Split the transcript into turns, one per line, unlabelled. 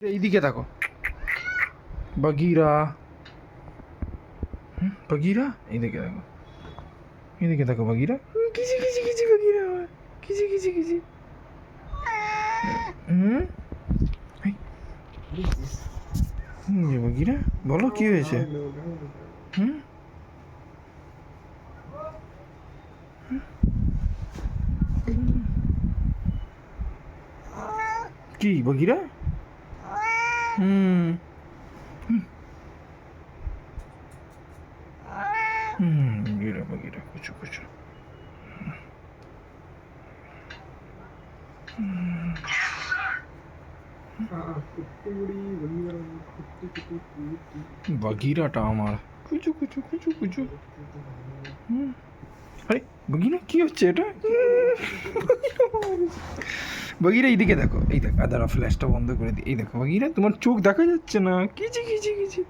এইদিকে দেখো বাগিরা, বাগিরা এইদিকে দেখো, এইদিকে দেখো বাগিরা, কিচি কিচি কিচি বাগিরা, কিচি কিচি কিচি। বাগিরা বলো কি হয়েছে? কি বাগিরা? বাগিরা বাগিরা কুচু কুচু। বাগিরাটা আমার কুচু কুচু কুচু কুচু। আরে বাগিরা কি হচ্ছে এটা? বাগিরা এইদিকে দেখো, এই দেখো দাঁড়া ফ্ল্যাশটা বন্ধ করে দিই। এই দেখো বাগিরা তোমার চোখ দেখা যাচ্ছে না, কিচি কিচি কিচি।